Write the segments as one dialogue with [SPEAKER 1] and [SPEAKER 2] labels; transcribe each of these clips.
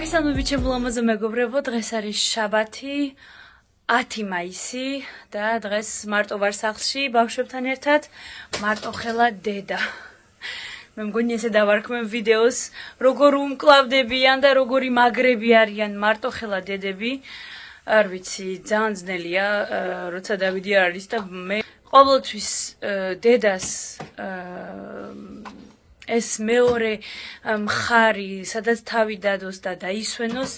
[SPEAKER 1] მოგესალმებით ჩემო ლამაზო მეგობრებო, დღეს არის შაბათი 10 მაისი და დღეს მარტო ვარ სახლში ბავშვებთან ერთად, მარტო ხელა დედა. მე მგონი ესე დავარქმევ ვიდეოს, როგორ უმკლავდებიან და როგორი მაგრები არიან მარტო ხელა დედები. არ ვიცი, ძალიან ძნელია, როცა დავიდი არ არის და მე ყოველთვის დედას ეს მეორე მხარი, სადაც თავი დადოს და დაისვენოს,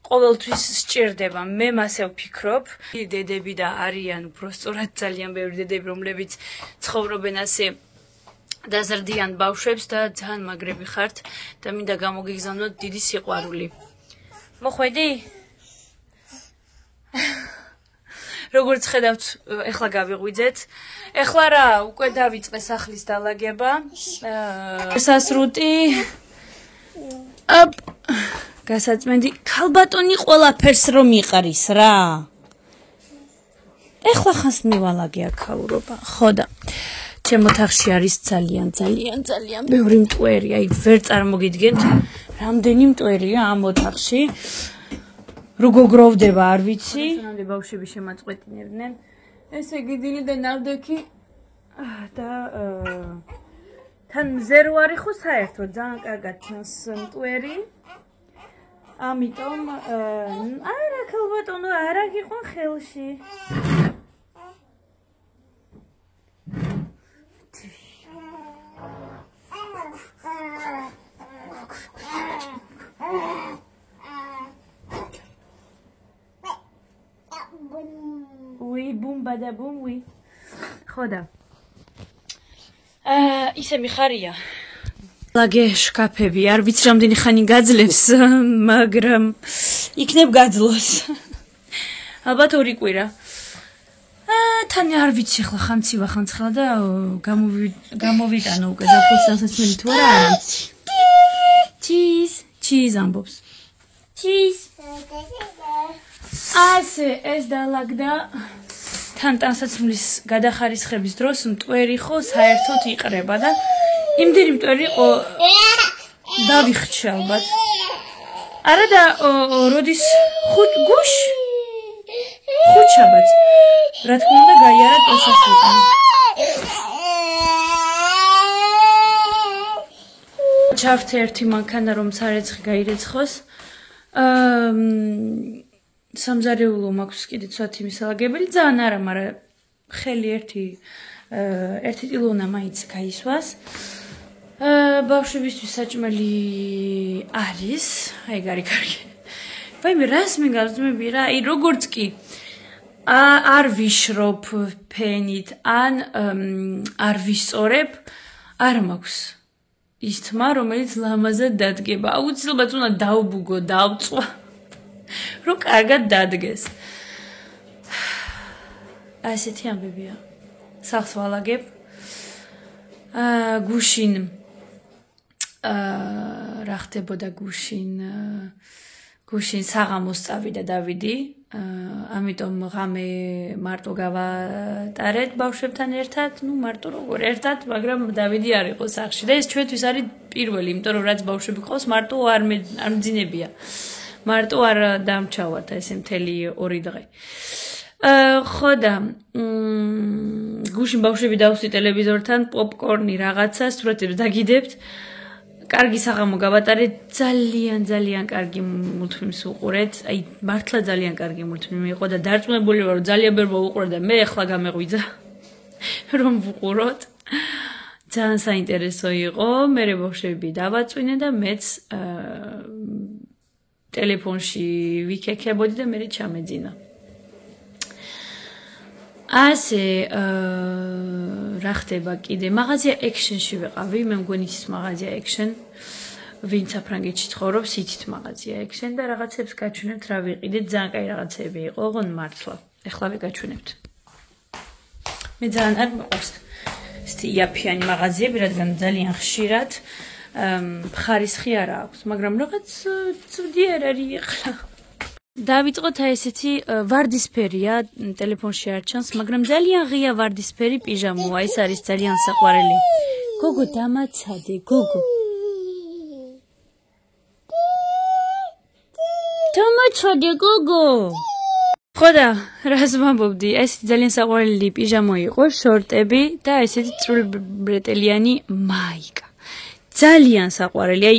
[SPEAKER 1] ყოველთვის სჭირდება. მე მასე ვფიქრობ, დედები და არიან უბრალოდ ძალიან ბევრი დედები, რომლებიც ცხოვრობენ ასე დაზრდიან ბავშვებს და ძალიან მაგრები ხართ და მინდა გამოგიგზავნოთ დიდი სიყვარული. მოხვედი? როგორც ხედავთ, ეხლა გავიღვიძეთ. ეხლა რა, უკვე დავიწყე სახლის დალაგება. სასრუტი. გასაწმენდი, ქალბატონი ყველაფერს რომ იყრის რა. ეხლა ხანს მივალაგე აქაურობა. ხო და ჩემ ოთახში არის ძალიან ბევრი მტვერი, აი ვერ წარმოგიდგენთ, რამდენი მტვერია ამ ოთახში. Rugo grovdeba არ ვიცი. სანამდე ბავშვები შემაწყვეტინებდნენ. ესე გიძილი და ნავდექი და თან მზე რო არის ხო საერთოდ ძალიან კარგად ჩანს მტვერი. ამიტომ არა ქალბატონო არა გიყვან ხელში. Oui, boum badaboum, oui. Xoda. ისე მიხარია. ლაგე შკაფები, არ ვიცი რამდენი ხანი გაძლევს, მაგრამ იქნებ გაძლოს. ალბათ ორი კვირა. თან არ ვიცი ხლა ხანცივა ხანცხლა და გამოვიტანო უკვე ზაფხულს სასაცმელი თუ არა არ ვიცი. Cheese ამბობს. Cheese. ასე ეს დალაგდა თან ტანსაცმლის გადახარისხების დროს მტვერი ხო საერთოდ იყრება და იმდენი მტვერი იყო დავიხჩე ალბათ. არა და როდის ხუთშაბათს რა თქმა უნდა გაიარა ტანსაცმლთან. ჩავთე ერთი მანქანა რომ სარეცხი გაირეცხოს. სამზარეულო მაქვს კიდე ცოტა მისალაგებელი, ძალიან არა, მაგრამ ხელი ერთი ტილონა მაინც გაისვას. ბავშვებისთვის საჭმელი არის, აი გარი კარგი. ვაიმე, რას მიგავსძმები რა, აი როგორც კი არ ვიშრობ ფენით, ან არ ვისწორებ, არ მაქვს ის თმა, რომელიც ლამაზად დადგება. აუცილებლად უნდა დავბუგო, დავწვა. რო კარგად დადგეს. ასეთი ამბებია. სახლს ვალაგებ. გუშინ რა ხდებოდა გუშინ საღამოს წავიდა დავიდი. ამიტომ ღამე მარტო გავატარეთ ბავშვებთან ერთად, მარტო როგორ ერთად, მაგრამ დავიდი არ იყო სახლში და ეს ჩვენთვის არის პირველი, იმიტომ რომ რაც ბავშვები ყავს, მარტო არ მძინებია. მარტო არ დამჩავართ ესე მთელი 2 დღე. ხო და გუშინ ბავშვები დავსვი ტელევიზორთან, პოპკორნი რაღაცა, სურათებს დაგიდებთ. კარგი საღამო გავატარეთ, ძალიან კარგი მულტფილმს უყურეთ. აი მართლა ძალიან კარგი მულტფილმი იყო და დარწმუნებული ვარ, რომ ძალიან ბევრი მოუყურე და მე ახლა გამეღვიძა რომ ვუყუროთ. ძალიან საინტერესო იყო. მე ბავშვები დავაწვინე და მეც ტელეფონში ვიქექებოდი და მე ჩამეძინა. ასე რა ხდება კიდე? მაღაზია Action-ში ვიყავი, მე მგონი ის მაღაზია Action. ვინც საფრანგეთში ცხოვრობს, იცით მაღაზია Action და რაღაცებს გაჩვენებთ რა ვიყიდეთ, ძალიან კაი რაღაცები იყო, ოღონ მართლა. ეხლა ვიგაჩვენებთ. მე ძალიან არ მოყვარს ესეთი იაფიანი მაღაზიები, რადგან ძალიან ხშირად ხარისხი არ აქვს, მაგრამ რაღაც ძვიერ არის ახლა. დავიწყოთ აი ესეთი ვარდისფერია, ტელეფონში არ ჩანს, მაგრამ ძალიან ღია ვარდისფერი პიჟამოა, ეს არის ძალიან საყვარელი. გოგო დამაცადე, გოგო. თამაშობდი გოგო. ხოდა რას ვამბობდი? ეს ძალიან საყვარელი პიჟამო იყო, შორტები და ესეთი წვრილბრეტელიანი მაიკა. ძალიან საყვარელი, აი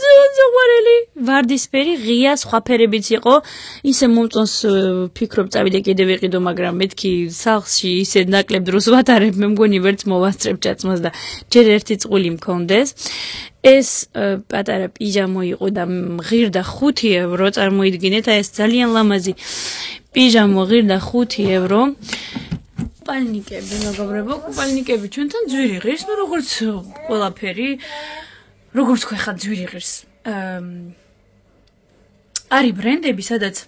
[SPEAKER 1] ზოგადად ვარდისფერი ღია სხვა ფერებიც იყო ისე მომწონს ფიქრობ წავიდე კიდე ვიყიდო მაგრამ მეთქი სახლში ისე ნაკლებ დროს ვატარებ მე მგონი ვერც მოვასწრებ ჭაცმას და ჯერ ერთი წყვილი მქონდეს ეს პატარა პიჟამო იყო და ღირდა 5 ევრო წარმოიდგინეთ აი ეს ძალიან ლამაზი პიჟამო ღირდა 5 ევრო კუპალნიკები მეგობრებო კუპალნიკები ჩვენთან ძვირი ღირს ნუ როგორც ყველაფერი როგორც თქვა ხა ძვირი ღირს არის ბრენდები სადაც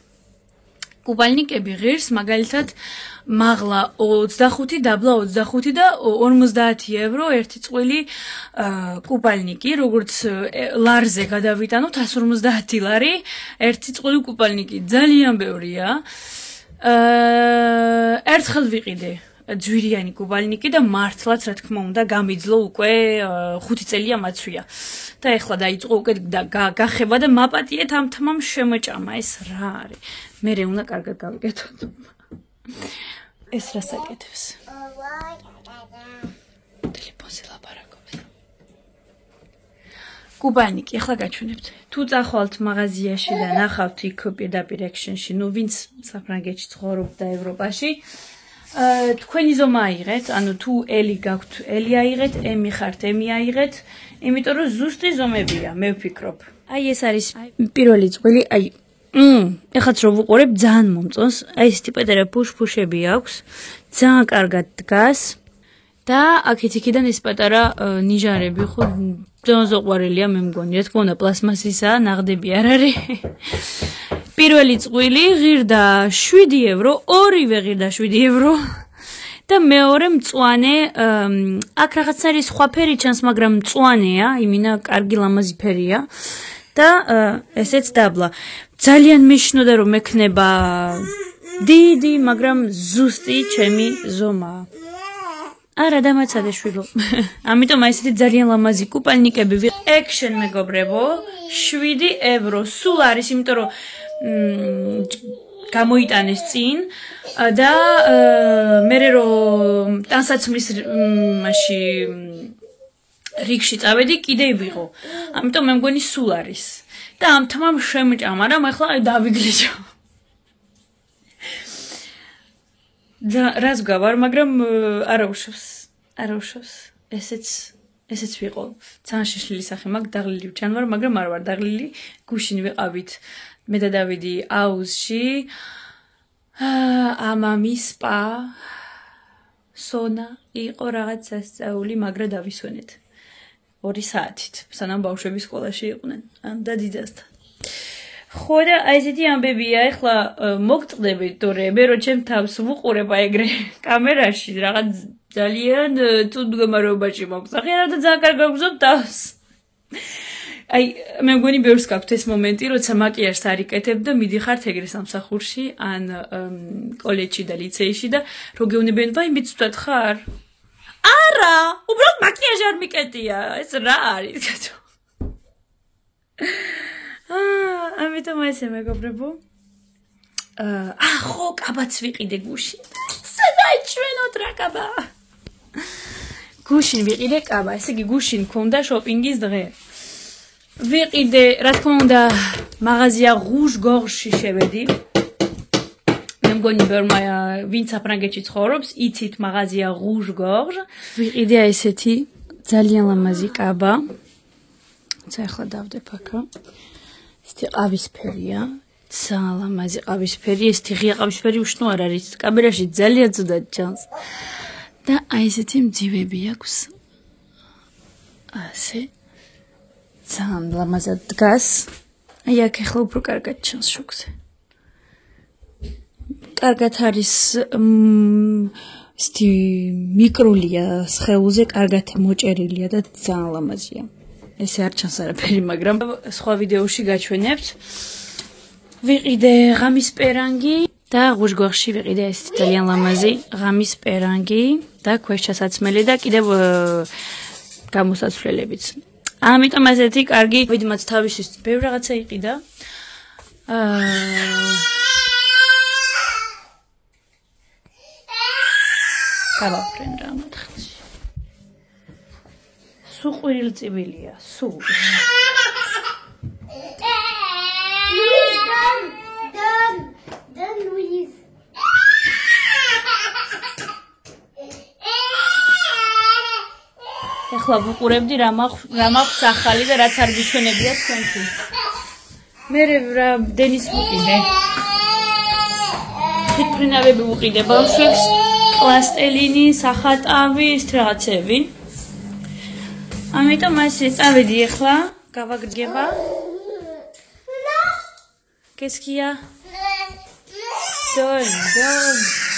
[SPEAKER 1] კუპალნიკები ღირს მაგალითად მაღლა 25 დაბლა 25 და 50 ევრო ერთი წყვილი კუპალნიკი როგორც ლარზე გადავიტანოთ 150 ლარი ერთი წყვილი კუპალნიკი ძალიან ბევრია ერთხელ ვიყიდე ძვირიანი კუპალნიკი და მართლაც რა თქმა უნდა გამიძლო უკვე 5 წელია მაცვია და ეხლა დაიწყო უკვე გახება და მაპატიეთ ამ თმამ შემოჭამა ეს რა არის მე უნდა კარგად გავიკეთოთ ეს რა საკეთებს ტელეფონზე ლაპარაკობს კუპალნიკი ეხლა გაჩვენებთ თუ წახვალთ მაღაზიაში და ნახავთ იქ პირდაპირ ექშენში ნუ ვინც საფრანგეთში ცხოვრობს და ევროპაში თქვენი ზომა აიღეთ, ანუ თუ ელი გაქვთ, ელი აიღეთ, ემი ხართ, ემი აიღეთ, იმიტომ რომ ზუსტი ზომებია, მე ვფიქრობ. აი ეს არის პირველი წყვილი, აი ეხაც რო ვუყურებ, ძალიან მომწონს. აი ეს ტიპატარა ფუშფუშები აქვს, ძალიან კარგად დგას და აქეთ-იქიდან ეს პატარა ნიჟარები ხო ძალიან ზოყვარელია მე მგონი, რა თქმა უნდა, პლასმასისაა, ნაღდები არ არის. პირველი წყვილი ღირდა 7 ევრო, ორივე ღირდა 7 ევრო და მეორე მწვანე, აქ რაღაც არის სხვა ფერი ჩანს, მაგრამ მწვანეა, იმინა კარგი ლამაზი ფერია და ესეც დაბლა. ძალიან მეშინოდა რომ მექნება დიდი, მაგრამ ზუსტი ჩემი ზომაა. არა დამაცადე შვილო. ამიტომ ესეთი ძალიან ლამაზი კუპალნიკები ექშენ მეგობრებო, 7 ევრო. სულ არის, იმიტომ რომ გამოიტანეს წინ და მე რომ ტანსაცმლის მაში რიგში წავედი კიდე ვიღო. ამიტომ მე მგონი სულ არის. და ამ თმამ შემჭამა, რა ახლა დავიგლიჯო. რას გავარ, მაგრამ არა უშავს. ესეც ვიყო. ძალიან შეშლილი სახე მაქვს, დაღლილი ვჩანვარ, მაგრამ არ ვარ დაღლილი, გუშინ ვიყავით. მე და დავიდი აუზში ამამი სპა სონა იყო რაღაც სასწაული მაგრა დავისვენეთ 2 საათით სანამ ბავშვები სკოლაში იყვნენ და დიდასთან ხო და აი ესეთი ამბებია ეხლა მოგწყდებით თორე მე რო ჩემ თავს ვუყურებ აი ეგრე კამერაში რაღაც ძალიან თუ მდგომარეობაში მოგწახერა და ძალიან კარგად გგზავნა თავს აი მე მგონი ბევრს გაქვთ ეს მომენტი, როცა მაკიაჟს არ იკეთებ და მიდიხართ ეგრე სამსახურში, ან კოლეჯში და ლიცეიში და რო გეუბნებიან, ვაი მიცდად ხარ? არა, უბრალოდ მაკიაჟი არ მიკეთია, ეს რა არის? ამიტომ ესე მეგობრებო. ხო, კაბაც ვიყიდე გუშინ. სადაიჩვენოთ რა კაბა? გუშინ ვიყიდე კაბა, ესე იგი გუშინ მქონდა შოპინგის დღე. ვიყიდე, რა თქმა უნდა, მაღაზია Rouge Gorge-ში შევედი. მე მგონი ბევრმა ვინც საფრანგეთში ცხოვრობს, იცით მაღაზია Rouge Gorge. ვიყიდე ესეთი ძალიან ლამაზი კაბა. ახლა დავდებ აქა. ესეთი ყავისფერია. ძალიან ლამაზი ყავისფერი, ესეთი ღია ყავისფერი უშნო არ არის. კამერაში ძალიან ცუდად ჩანს. და აი ესეთი მძივები აქვს. ასე ძალიან ლამაზად დგას. აი აქ ახლა უფრო კარგად ჩანს შუქზე. კარგად არის ესეთი მიკროლია სხეულზე, კარგად მოჭერილია და ძალიან ლამაზია. ესე არ ჩანს არაფერი, მაგრამ სხვა ვიდეოში გაჩვენებთ. ვიყიდე ღამის პერანგი და Rouge Gorge-ში ვიყიდე ეს ძალიან ლამაზი ღამის პერანგი და ქვეშჩასაცმელი და კიდევ გამოსაცვლებიც. ამიტომ ასეთი კარგი ვიდმაც თავისთვის ბევრ რაღაცა იყიდა. გავაფრენ რამოთ ხალში. სულ ყვირილწივილია, სულ.
[SPEAKER 2] Louise.
[SPEAKER 1] ეხლა ვუყურებდი რა მაქვს ახალი და რაც არ გიჩვენებია თქვენთვის. მე რა დენის ვუყიდე. ფიქრინავები ვუყიდე ბავშვებს, პლასტელინი, სახატავი, ის რაღაცები. ამიტომ ასე წავედი ეხლა, გავაგრძელება. Qu'est-ce-qu'il y a? Donne.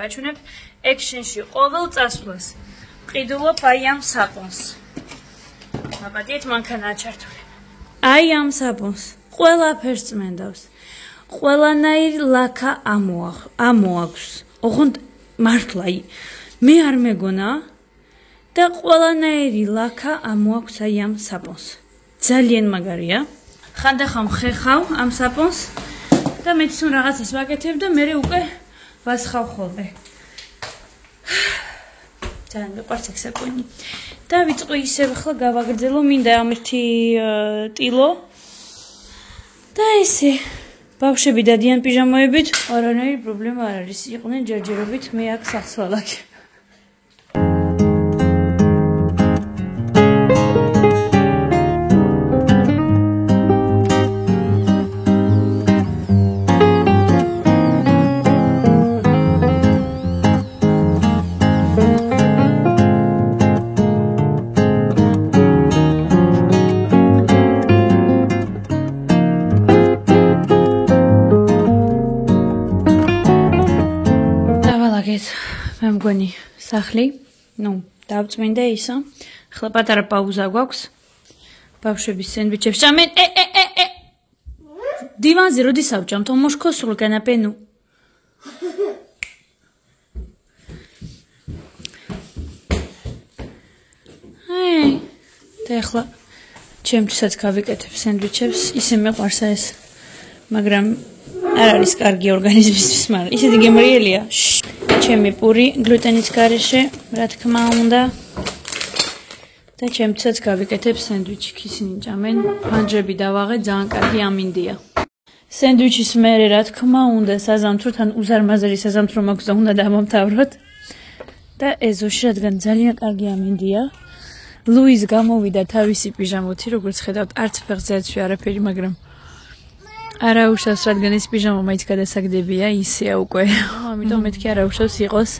[SPEAKER 1] გაჩვენებ ექშენში ყოველ წასვლას ყიდულობ აი ამ საპონს. აბადეთ მანქანაა ჩართული. აი ამ საპონს ყველაფერს წმენდავს. ყველანაირი ლაქა ამოაქვს. ოღონდ მართლა მე არ მეგონა და ყველანაირი ლაქა ამოაქვს აი ამ საპონს. ძალიან მაგარია. ხანდახან ხეხავ ამ საპონს და მეც თუ რაღაცას ვაკეთებ და მე უკვე ვასხავ ხოლმე. ძალიან მეყვარს ეგ საკონი. და ვიწყო ისევ ახლა გავაგრძელო, მინდა ამ ერთი ტილო. და ესე ბავშვები დადიან პიჟამოებით, არანაირი პრობლემა არ არის. იყვნენ ჯერჯერობით, მე აქ სახსვალაკი. მე მგონი სახლი, დავწმინდე ისა. ახლა პატარა პაუზა გვაქვს. ბავშვების სენდვიჩებს ჭამენ. დივანზე როდის ავჭამთ? მოშქო სულ კანაპე ნუ. და ახლა ჩემთვისაც გავიკეთებ სენდვიჩებს. ისე მეყვარს ეს, მაგრამ არ არის კარგი ორგანიზმისთვის, მაგრამ ისეთი გემრიელია. ჩემი პური გლუტენის გარეშე, რა თქმა უნდა. და ჩემთვისაც გავიკეთებ სენდვიჩი, ისინი ჭამენ, ფანჯრები დავაღე, ძალიან კარგი ამინდია. სენდვიჩის მერე, რა თქმა უნდა, საზამთროთ, ან უზარმაზარი საზამთრო მაქვს და უნდა დავამთავროთ. და ეზოში, რადგან ძალიან კარგი ამინდია. ლუის გამოვიდა თავისი პიჟამოთი, როგორც ხედავთ, არც ფეხზეაცვი არაფერი, მაგრამ არა უშავს, რადგან ეს პიჟამა მაინც გადასაგდებია, ისეა უკვე. ამიტომ მეთქი არა უშავს იყოს.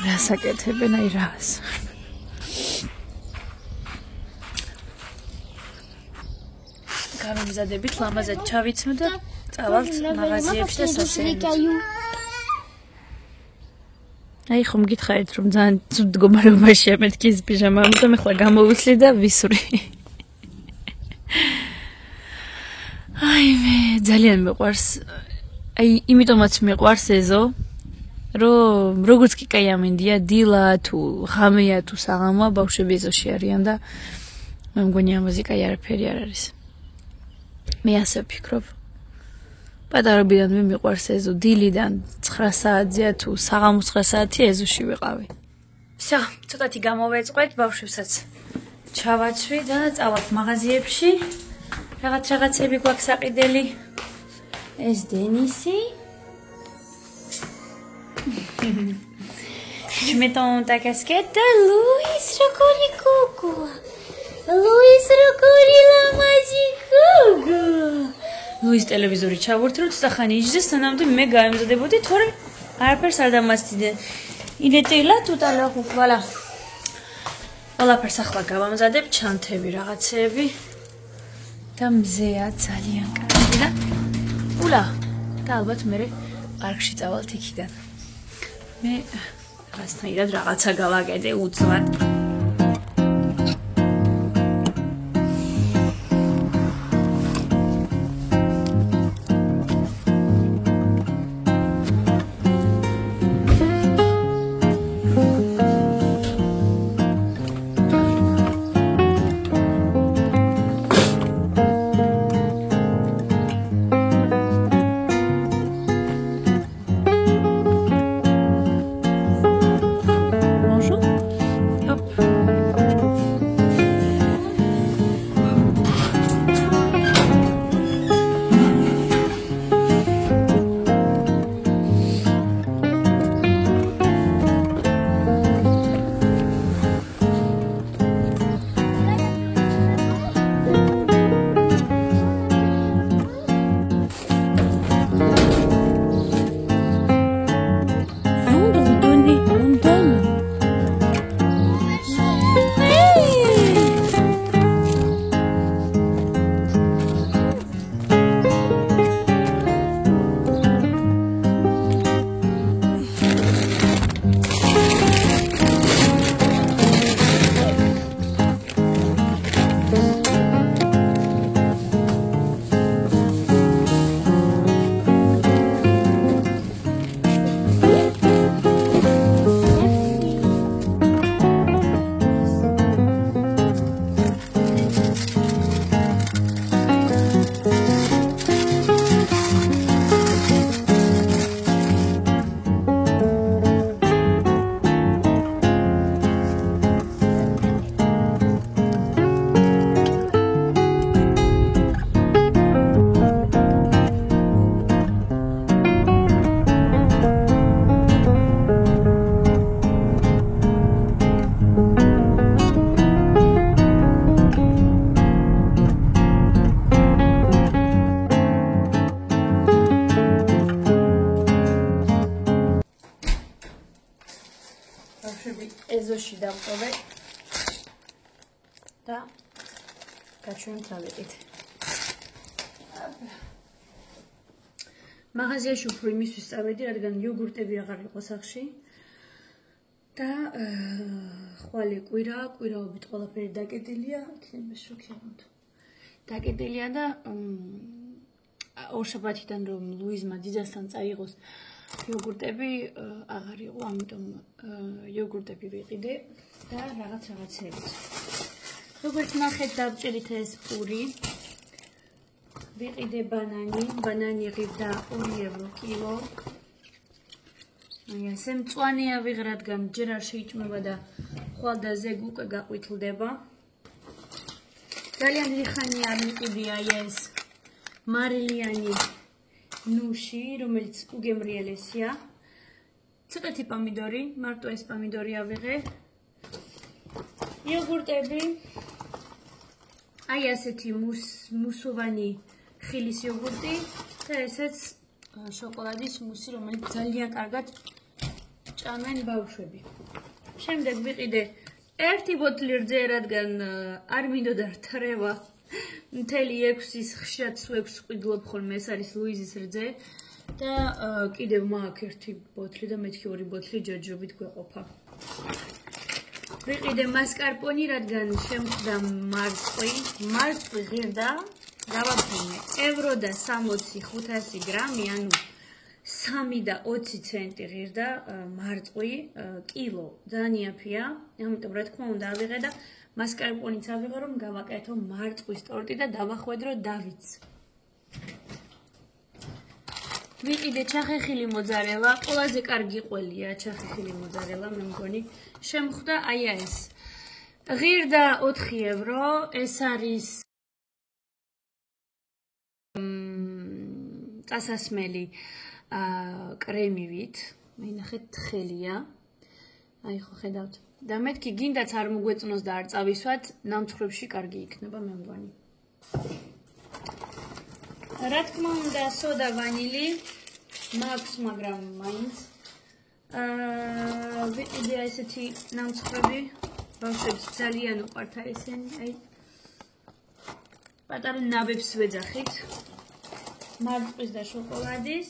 [SPEAKER 1] რას აკეთებენ, აი რას. გამომზადებით ლამაზად ჩავიცნო და წავალთ მაღაზიებში და სასეირნოდ. აი ხომ გითხარით, რომ ძალიან ცუდ მდგომარეობაშია მეთქი ეს პიჟამა, ამიტომ ახლა გამოვიცლი და ვისური. აი მე ძალიან მეყვარს. აი იმიტომაც მეყვარს ეზო, რომ როგორც კი კაი ამინდია, დილა თუ ღამეა თუ საღამოა, ბავშვები ეზოში არიან და მე მგონი ამაზე კაი არაფერი არ არის. მე ასე ვფიქრობ. პატარობიდან მე მიყვარს ეზო, დილიდან 9 საათზეა თუ საღამოს 9 საათი ეზოში ვიყავი. всё, ცოტათი გამოვეწყვეთ, ბავშვებსაც ჩავაცვი და წავალთ მაღაზიებში. რაღაცები გვაქვს საყიდელი. ეს დენისი. Je mets ta casquette. Louis, Rocoli Coco. Louis, Rocoli la magico. Louis ტელევიზორი ჩავურთროთ და ხანი იჯდეს სანამდე მე გაემზადებოდი, თორემ არაფერს არ დამასწიდე. იდეტილა თუტალა ხუხვალა. ყველაფერს ახლა გავამზადებ, ჩანთები, რაღაცეები. და მზეა ძალიან კარგი და ულა და ალბათ მე პარკში წავალთ იქიდან. მე რაღაცნაირად რაღაცა გავაკეთე უცბად. ეზოში დავყოვე და გაჩვენებთ რა ვიყიდ. მაღაზიაში უფრო იმისთვის წავედი, რადგან იოგურტები აღარ იყო სახში და ხვალე კვირაობით ყველაფერი დაკეტილია, იქნება შოქი ამათ. დაკეტილია და ორშაბათიდან რომ ლუიზმა ძიძასთან წაიღოს იოგურტები აღარ იყო, ამიტომ იოგურტები ვიყიდე და რაღაცეებით. როგორც ნახეთ, დავჭერით ეს პური. ვიყიდე ბანანი ღირდა 2 ევრო კილო. აი ასე მწვანეა ვიღ, რადგან ჯერ არ შეიჭმება და ხვალ და ზეგ უკვე გაყვითლდება. ძალიან დიდი ხანი არ მიყიდია ეს მარილიანი ნუში, რომელიც უგემრიელესია. ცოტათი პომიდორი, მარტო ეს პომიდორი ავიღე. იოგურტები. აი ასეთი მუსოვანი ხილის იოგურტი და ესეც შოკოლადის მუსი, რომელიც ძალიან კარგად ჭამენ ბავშვები. შემდეგ ვიყიდე 1 ბოთლი რძე, რადგან არ მინდოდა რთრევა. მთელი 6-ის ხშირად 6 ყიდლობ ხოლმე, ეს არის ლუიზის რძე და კიდევ მაქვს 1 ბოთლი და მეთქი 2 ბოთლი ჯერჯერობით გვეყოფა. ვიყიდე მასკარპონი, რადგან შემხდა მარწყვი ღირდა, დავაფრინე ევრო და 60-500 გრამი, ანუ 3 და 20 ცენტი ღირდა მარწყვი კილო, ძალიან იაფია, ამიტომ რა თქმა უნდა ავიღე და მასკარპონიც ავიღე, რომ გავაკეთო მარწყვის ტორტი და დავახვედრო დავითს. ვიყიდე ჩახეხილი მოძარელა, ყველაზე კარგი ყველია ჩახეხილი მოძარელა, მე მგონი. შემხვდა აი ეს ღირდა 4 ევრო, ეს არის წასასმელი კრემივით, ნახეთ თხელია. აი ხო ხედავთ. და მეთქი გინდაც არ მოგვეწნოს და არ წავისვათ, ნამცხრებში კარგი იქნება მე მგონი. რა თქმა უნდა, სოდა ვანილი მაქვს, მაგრამ მაინც ვიყიდე ესეთი ნამცხრები, ბავშვებს ძალიან უყვართ ესენი, აი პატარა ნაბებს ვეძახით. მარწყვის და შოკოლადის.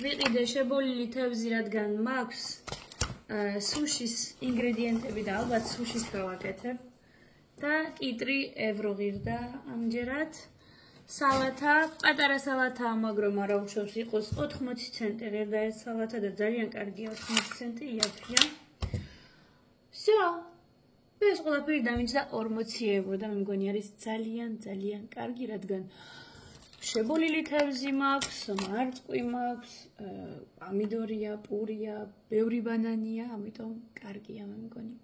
[SPEAKER 1] ვიყიდე შებოლილი თევზი, რადგან მაქვს სუშის ინგრედიენტები და ალბათ სუშის გავაკეთებ. და კიტრი ევრო ღირდა ამჯერად. სალათა, პატარა სალათაა, მაგრამ არა უშავს იყოს 80 ცენტი ღირდა ეს სალათა და ძალიან კარგია 80 ცენტი იაფია. всё. ეს ყველაფერი დამიჯდა 40 ევრო და მე მგონი არის ძალიან კარგი, რადგან შებოლილი თევზი მაქვს, მარწყვი მაქვს, პომიდორია, პურია, ბევრი ბანანია, ამიტომ კარგია მე მგონი.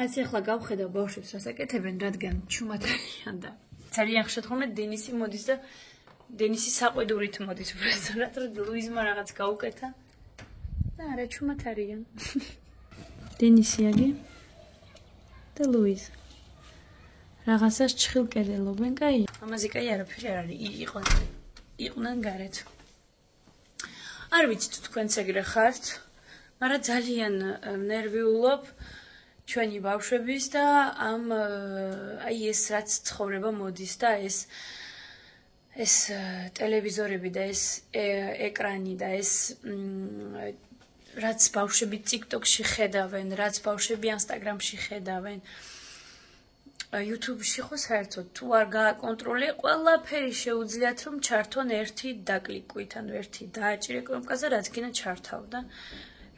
[SPEAKER 1] ასე ახლა გავხედავ ბავშვებს რას აკეთებენ, რადგან ჩუმად არიან და ძალიან ხშირად ხოლმე დენისი მოდის და დენისი საყვედურით მოდის უბრალოდ, რომ ლუიზმა რაღაც გაუკეთა და არა ჩუმად არიან. დენისიაგი და ლუიზ. რაღაცას ჭხილკედელობენ, კაი? ამაზე კაი არაფერი არ არის, იყვნენ გარეთ. არ ვიცი თუ თქვენც ეგრე ხართ, მაგრამ ძალიან ნერვიულობ ჩვენი ბავშვების და ამ აი ეს რაც ცხოვრება მოდის და ეს ტელევიზორები და ეს ეკრანი და ეს რაც ბავშვები TikTok-ში ხედავენ, რაც ბავშვები Instagram-ში ხედავენ. YouTube-ში ხო საერთოდ თუ არ გააკონტროლე, ყველაფერი შეუძლიათ რომ ჩართონ ერთი დაკლიკვით, ანუ ერთი დააჭირე კნოპკაზე, რაც გინდა ჩართავდა.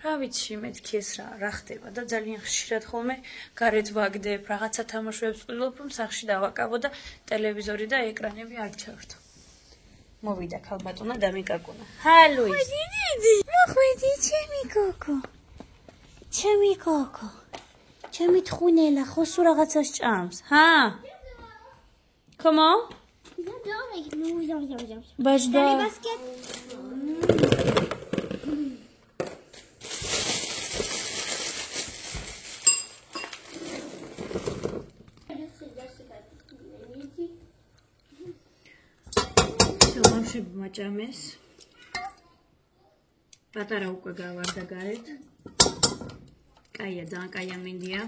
[SPEAKER 1] რა ვიცი, მეთქი ეს რა ხდება და ძალიან ხშირად ხოლმე გარეთ ვაგდებ, რაღაცა თამაშობებს ვყიდულობ, რომ სახლში დავაკავო და ტელევიზორი და ეკრანები არ ჩავერთო. მოვიდა ქალბატონა და მიკაკუნა. ჰალო ის. მოხვედი, ჩემი კოკო. ჩემი კოკო. ჩემი თხუნელა, ხო სულ რაღაცას ჭამს, ჰა? Comment? Bajda. ბავშვები მაჭამეს. პატარა უკვე გავარდა გარეთ. კაია, ძალიან კაია მინდია.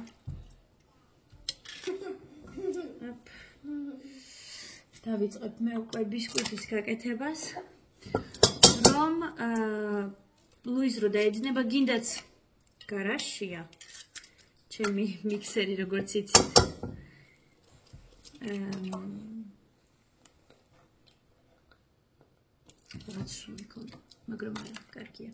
[SPEAKER 1] დავიწყებ მე უკვე ბისკვიტის გაკეთებას. რომ ლუიზ რო დაეძინება, გინდაც გარაჟშია. ჩემი მიქსერი როგორც იცით. რაც სული ქონდა, მაგრამ არა, კარგია.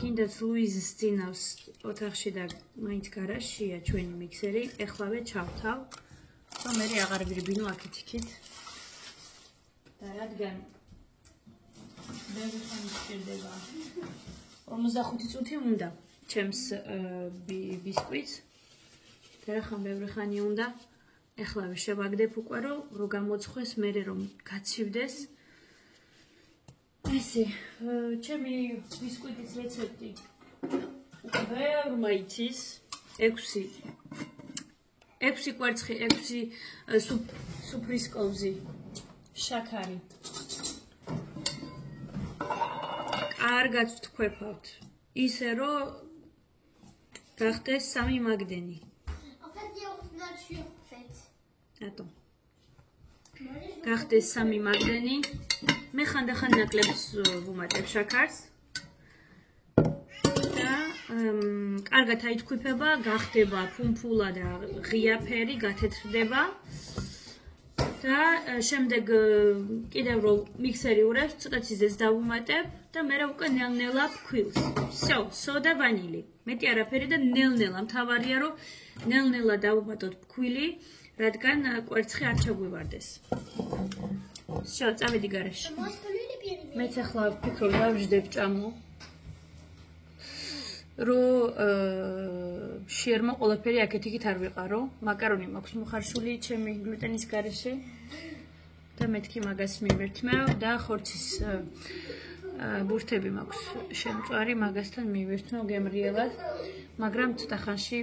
[SPEAKER 1] გინდაც ლუიზის წინავს ოთახში და მაინც გარაჟშია ჩვენი მიქსერი, ეხლავე ჩავთავ, რომ მე აღარ ვირბინო აქეთ-იქით. და რადგან ბევრი ხანი სჭირდება 55 წუთი უნდა ჩემს ბისკვიტს. და რა ხან ბევრი ხანი უნდა, ეხლავე შევაგდებ უკვე, რომ გამოცხეს, მე რომ გაცივდეს. ესე, ჩემი ბისკვიტის რეცეპტი ბევრმა იცის, 6 კვერცხი, 6 სუფრის კოვზი, შაქარი. კარგად ვთქვეფავთ, ისე რომ გახდეს 3 მაგდენი. Attends. გახდეს 3 მაგდენი. მე ხანდახან ნაკლებს ვუმატებ შაქარს. და კარგად აითქვიფება, გახდება ფუმფულა და ღია ფერი, გათეთრდება. და შემდეგ კიდევ რომ მიქსერი ურევს, ცოტა ციზეს დავუმატებ და მე უკვე ნელ-ნელა ფქვილს. всё, სოდა ვანილი. მეტი არაფერი და ნელ-ნელა. მთავარია რომ ნელ-ნელა დავუმატოთ ფქვილი. რადგან კვერცხი არ ჩაგვივარდეს. всё, წავედი გარაში. მეც ახლა ვფიქრობ, დავждებ ჭამო. რომ შიარმა ყველაფერი აქეთ-იქით არ ვიყარო. მაკარონი მაქვს მოხარშული ჩემი გლუტენის გარეშე და მეთქი მაგას მივერთმევ და ხორცის ბურთები მაქვს შემწვარი, მაგასთან მივერთმევ გემრიელად, მაგრამ ცოტა ხანში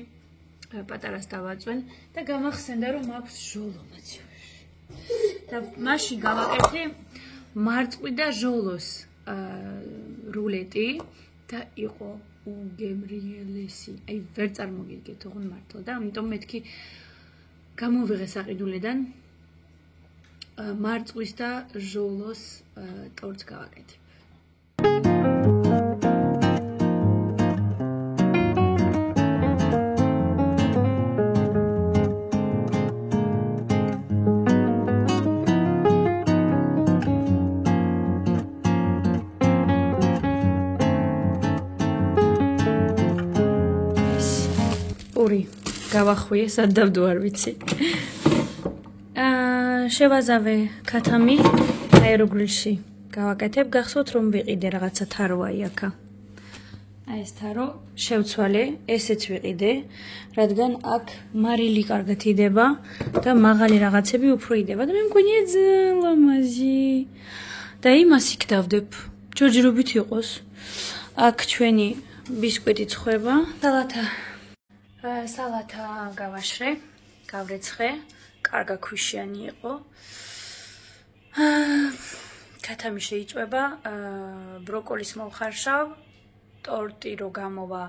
[SPEAKER 1] პატარას დავაწვენ და გამახსენდა რომ მაქვს ჟოლო მაცივაში. და მაშინ გავაკეთე მარწყვი და ჟოლოს რულეტი და იყო უგემრიელესი. აი ვერ წარმოგიდგეთ თქო მართლა და ამიტომ მეთქი გამოვიღე საყიდულიდან მარწყვის და ჟოლოს ტორტს გავაკეთე. გავახვიე, სად დავდო არ ვიცი. შევაზავე ქათამი აეროგრილში. გავაკეთებ, გახსოვთ რომ ვიყიდე რაღაცა თარო აი აქა. აი ეს თარო შევცვალე, ესეც ვიყიდე, რადგან აქ მარილი კარგად იდება და მაღალი რაღაცები უფრო იდება და მე მგონია ლამაზი. და იმას იქ-დავდებ, ჯოჯრობით იყოს. აქ ჩვენი ბისკვიტი ცხება, სალათა გავაშრე, გავრეცხე, კარგა ქვიშიანი იყო. ქათამი შეიწვება, ბროკოლის მოვხარშავ, ტორტი რო გამოვა,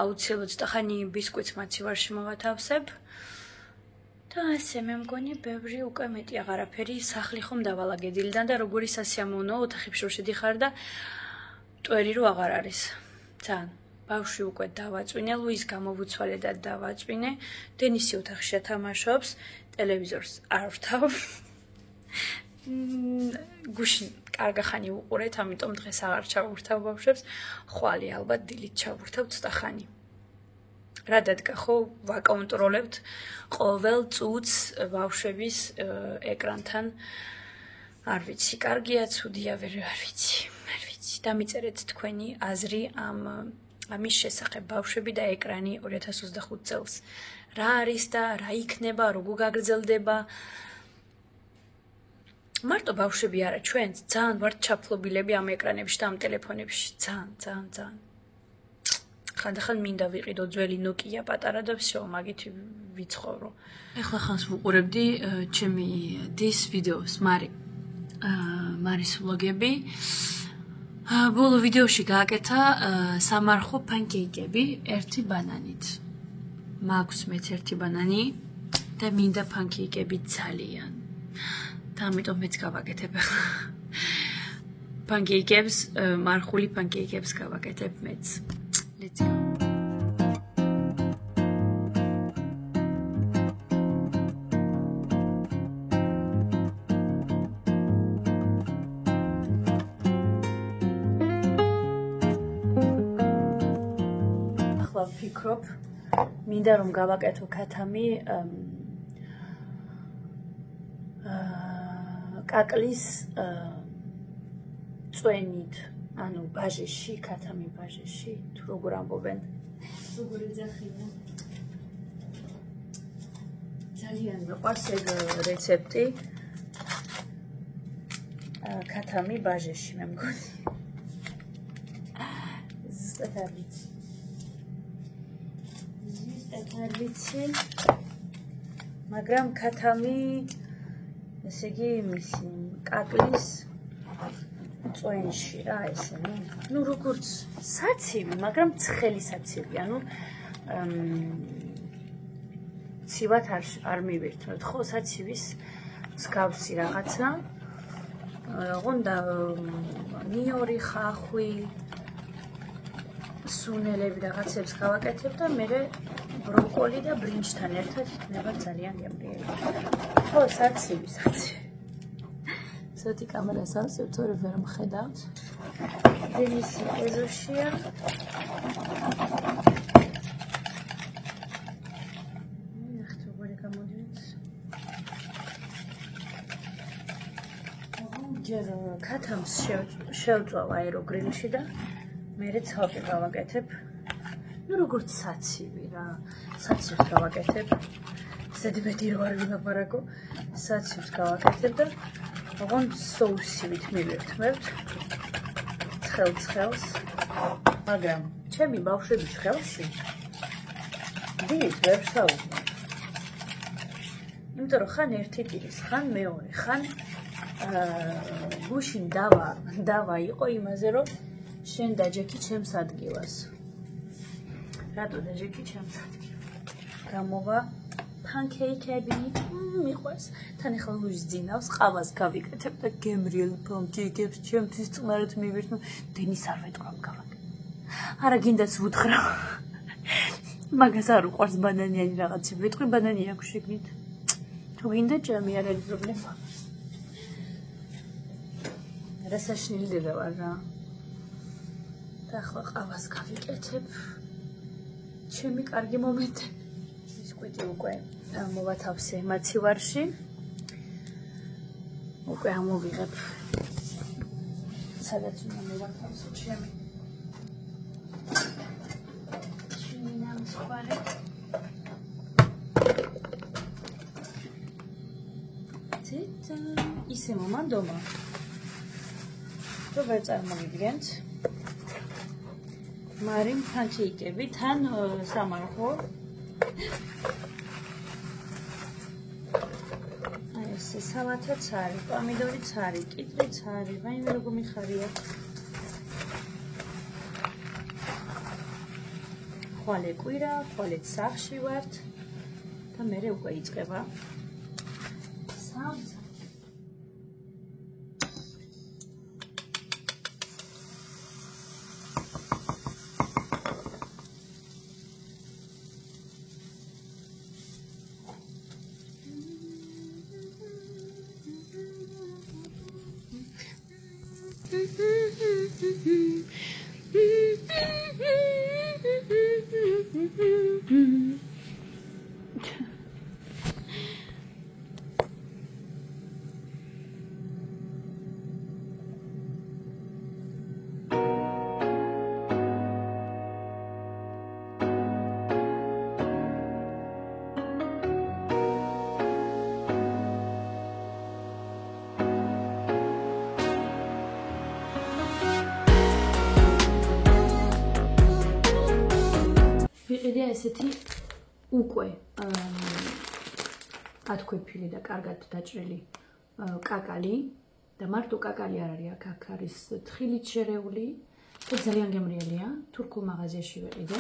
[SPEAKER 1] აუცილებლად ხანი ბისკვიტს მაცივარში მოვათავსებ. და ასე მე მგონი ბევრი უკვე მეტი აღარაფერი სახლი ხომ დავალა გედილიდან და როგორი სასიამოვნოა ოთახებში რო შედიხარ და მტვერი რო აღარ არის. ძალიან ბავშვი უკვე დავაწვინე, ლუის გამოვუცვალე და დავაწვინე. დენისი ოთახში ათამაშობს, ტელევიზორს არ ვთავ. გუშინ კარგა ხანი უყურეთ, ამიტომ დღეს აღარ ჩავურთავ ბავშვებს. ხვალე ალბათ დილით ჩავურთავ ცოტა ხანი. რა დადგა ხო, ვაკონტროლებთ ყოველ წუთს ბავშვების ეკრანთან. არ ვიცი, კარგია, ცუდია, ვერ ვიცი. დამიწერეთ თქვენი აზრი ამის შესახებ ბავშვები და ეკრანი 2025 წელს. რა არის და რა იქნება, როგორ გაგრძელდება. მარტო ბავშვები არა, ჩვენც ძალიან ვართ ჩაფლობილები ამ ეკრანებში და ამ ტელეფონებში. ძალიან. ხანდახან მინდა ვიყიდო ძველი Nokia პატარა და всё, მაგით ვიცხოვრო. ეხლა ხანს ვუყურებდი ჩემი დის ვიდეოს, მარის ვლოგები. ბოლო ვიდეოში გააკეთა სამარხო პანკეიკები ერთი ბანანით. მაქვს მეც ერთი ბანანი და მინდა პანკეიკები ძალიან. და ამიტომ მეც გავაკეთებ ახლა. პანკეიკებს, მარხული პანკეიკებს გავაკეთებ მეც. Let's go. ვფიქრობ, მინდა რომ გავაკეთო ქათამი კაკლის წვენით, ანუ ბაჟეში, ქათამი ბაჟეში, თუ როგორ ამბობენ. როგორ ეძახიან. ძალიან მიყვარს ეგ რეცეპტი. ქათამი ბაჟეში, მე მგონი. ზუსტად არ ვიცი. არ ვიცი, მაგრამ ქათამი, ესე იგი, მისი კაკლის წვენში რა ესე, ну, როგორც საცივი, მაგრამ ცხელი საცივი, ანუ ცივად არ მივერთმევთ, ხო, საცივის მსგავსი რაღაცა. გონდა ნიორი, ხახვი, სუნელები რაღაცებს გავაკეთებ და მე ბროკოლი და ბრინჯთან ერთად იქნება ძალიან გემრიელი. ხო, საცივი. ცოტი კამერას ავსებ, თორე ვერ მხედავთ. დენისი ეზოშია. ნახეთ როგორ გამოდივით. ჯერ ქათამს შევწვალ აეროგრილში და მერე ცალკე გავაკეთებ. ну როგორც საცივი რა საცივს გავაკეთებ ზედმეტი რო არ ვილაპარაკო საცივს გავაკეთებ და ოღონდ соусივით მივერთმევთ ცხელს მაგრამ ჩემი ბავშვების ხელში დილით ვერ საუბრობ იმიტომ რომ ხან ერთი ტირის ხან მეორე ხან გუშინ დავა იყო იმაზე რომ შენ დაჯექი ჩემს ადგილას რატო დაჯექი ჩემს ადგილას გამოვა pancake-ები მიყვარს თან ახლა ვიზძინავს ყავას გავიკეთებ და გემრიელ pancake-ებს ჩემთვის წყნარად მივირთმევ დენის არ ვეტყვამ გავაკეთე არა გინდაც ვუთხრა მაგას არ უყვარს ბანანიანი რაღაცი ვეტყვი ბანანი აქვს შეგნით თუ გინდა ჭამი არ არის პრობლემა რა საშნელდება ვარ რა და ახლა ყავას გავიკეთებ ჩემი კარგი მომენტი ის კვიტი უკვე მოვათავსე მაცივარში უკვე ამოვიღებ სადაც უნდა მოვათავსო ჩემი ნამცხვარი ისე მომანდომა რომ ვერ წარმოგიდგენთ მარიმ pancake-ები თან სამარხო აი ესე სალათაც არის პომიდორიც არის კიტრიც არის ვაიმე როგორ მიხარია ხვალე კვირა ხვალე სახში ვართ და მე უკვე იწყება სამს ვიყიდე ესეთი უკვე ათქვეფილი და კარგად დაჭრილი კაკალი და მარტო კაკალი არ არის აქ არის თხილით შერეული და ძალიან გემრიელია თურქულ მაღაზიაში ვიყიდე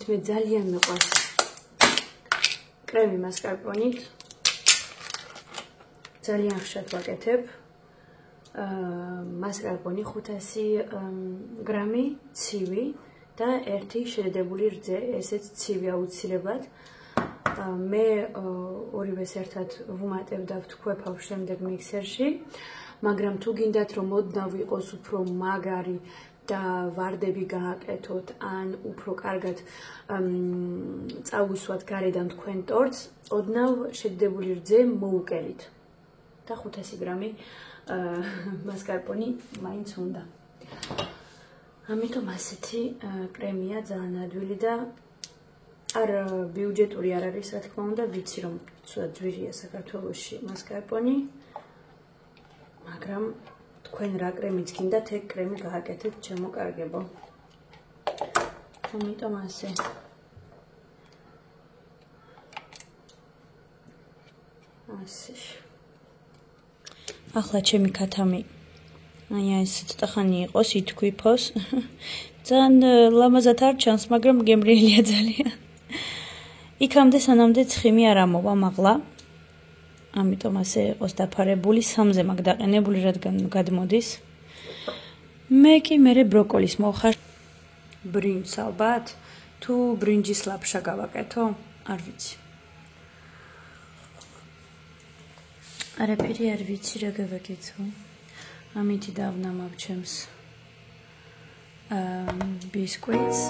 [SPEAKER 1] მე ძალიან მიყვარს კრემი მასკარპონით ძალიან ხშირად ვაკეთებ მასკარპონი 500 გრამი ცივი და ერთი შედებული რძე ესეც ცივი აუცილებლად მე ორივეს ერთად ვუმატებ და ვთქვეფავ შემდეგ მიქსერში მაგრამ თუ გინდათ რომ ოდნავ იყოს უფრო მაგარი და ვარდები გააკეთოთ ან უფრო კარგად წავუსვათ გარედან თქვენ ტორტს ოდნავ შედებული რძე მოუკელით და 500 გრამი მასკარპონი მაინც უნდა ამიტომ ასეთი კრემია ძალიან ადვილი და არ ბიუჯეტური არ არის რა თქმა უნდა ვიცი რომ ცუდად ძვირია საქართველოში მასკარპონი მაგრამ თქვენ რა კრემიც გინდათ ეგ კრემი გააკეთეთ ჩემო კარგებო ამიტომ ასე ახლა ჩემი ქათამი აი ეს ცოტა ხანი იყოს, ითქვიფოს. ძალიან ლამაზად არ ჩანს, მაგრამ გემრიელია ძალიან. იქამდე სანამდე ცხიმი არ ამოვა მაღლა. ამიტომ ასე იყოს დაფარებული, 3-ზე მაგ დაყენებული, რადგან გადმოდის. მე კი მერე ბროკოლის მოვხარ. ბრინჯს ალბათ, თუ ბრინჯის ლაფშა გავაკეთო, არ ვიცი. არაფერი არ ვიცი რა გავაკეთო. ამითი დავნამავ ჩემს ბისკვიტს.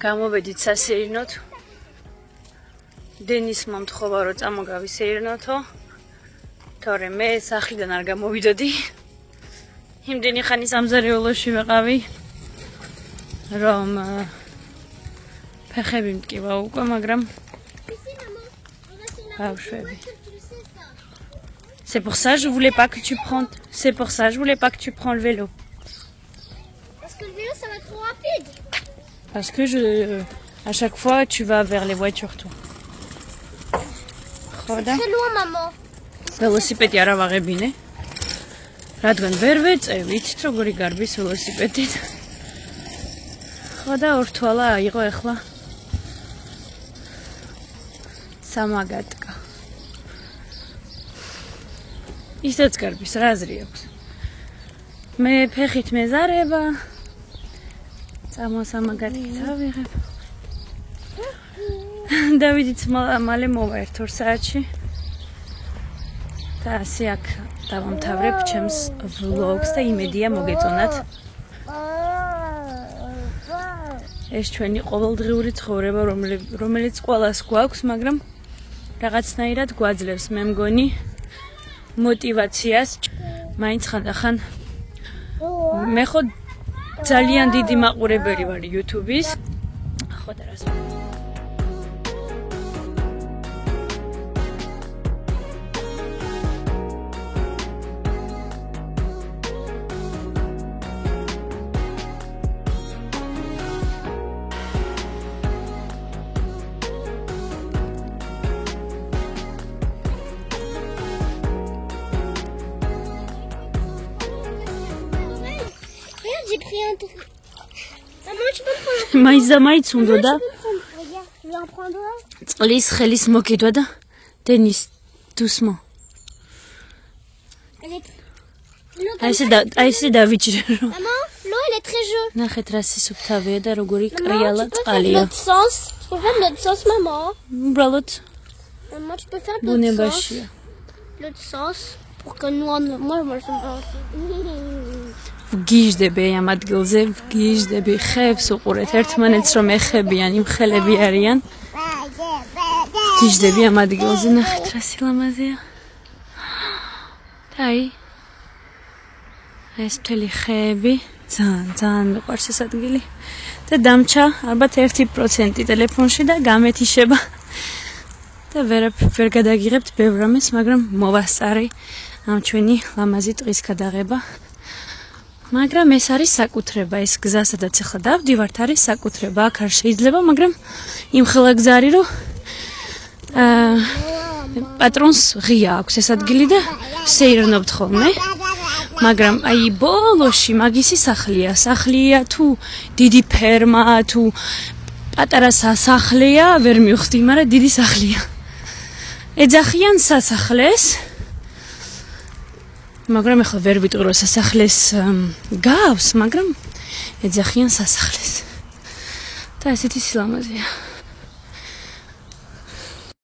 [SPEAKER 1] გამოვედით სასეირნოთ. დენის მომთხოვა რომ წამოგავისეირნოთო. თორემ მე სახლიდან არ გამოვიდოდი. იმდენი ხანი სამზარეულოში ვიყავი, რომ ფეხები მტკივა უკვე, მაგრამ ბავშვები. C'est pour ça je voulais pas que tu prennes. C'est pour ça je voulais pas que tu prends le vélo.
[SPEAKER 2] Parce que le vélo ça va trop rapide.
[SPEAKER 1] Parce que à chaque fois tu vas vers les voitures toi.
[SPEAKER 2] C'est très loin maman.
[SPEAKER 1] Velosipedi არ ავაღებინე. რადგან ვერ ვეწევით, როგორი გარბის ველოსიპედით. ხო და ორთვალა აიღო ახლა. სამაგატკა. ისეც გარბის რა აზრი აქვს. მე ფეხით მეზარება. სამაგატკით ავიღებ. დავიდიც მალე მოვა 1-2 საათში. და ასე აქ დავამთავრებ ჩემს vlogs და იმედია მოგეწონათ. ეს ჩვენი ყოველდღიური ცხოვრება, რომელიც ყველას გვაქვს, მაგრამ რაღაცნაირად გვაძლევს, მე მგონი, мотивაციას. მაინც ხანდახან მე ხო ძალიან დიდი მაყურებელი ვარ YouTube-ის. ხო და რას
[SPEAKER 2] Maman, tu peux me prendre
[SPEAKER 1] მაიზამაიც უნდოდა
[SPEAKER 2] Regarde, je vais en prendre un.
[SPEAKER 1] წყლის ხელის მოკიდვა და დენის დუსმო.
[SPEAKER 2] Elle est... L'eau comme ça.
[SPEAKER 1] აი ესე დავიჭირო.
[SPEAKER 2] Maman, l'eau elle est très jaune.
[SPEAKER 1] ნახეთ რა სისუფთავეა და როგორი
[SPEAKER 2] Maman,
[SPEAKER 1] კრიალა
[SPEAKER 2] tu peux faire de
[SPEAKER 1] წყალია.
[SPEAKER 2] l'autre sens. Tu peux faire de l'autre sens, maman.
[SPEAKER 1] უბრალოდ
[SPEAKER 2] Maman, tu peux faire de l'autre sens.
[SPEAKER 1] ბუნებაშია.
[SPEAKER 2] L'autre sens. Pour que nous on... Moi je
[SPEAKER 1] ვგიჟდები ამ ადგილზე, ვგიჟდები ხებს უყურეთ ერთმანეთს რომ ეხებიან, იმ ხელები არიან. ვგიჟდები ამ ადგილზე, ნახეთ რა სილამაზეა. და აი ეს მთელი ხეები, ძალიან მიყვარს ეს ადგილი. და დამჩა ალბათ 1% ტელეფონში და გამეთიშება. და ვერ გადაგიღებთ ბევრ რამეს, მაგრამ მოვასწარი ამ ჩვენი ლამაზი ტყის გადაღება. მაგრამ ეს არის საკუთრება, ეს გზა სადაც ახლა დავდივართ არის საკუთრება, აქ არ შეიძლება, მაგრამ იმხელა გზა არის, რომ პატრონს ღია აქვს ეს ადგილი და სეირნობთ ხოლმე. მაგრამ აი ბოლოში მაგისი სახლია თუ დიდი ფერმა თუ პატარა სასახლეა, ვერ მივხვდი, მაგრამ დიდი სახლია. ეძახიან სასახლეს. მაგრამ ახლა ვერ ვიტყვი რომ სასახლეს გავს, მაგრამ ეძახიან სასახლეს. და ესეთი სილამაზეა.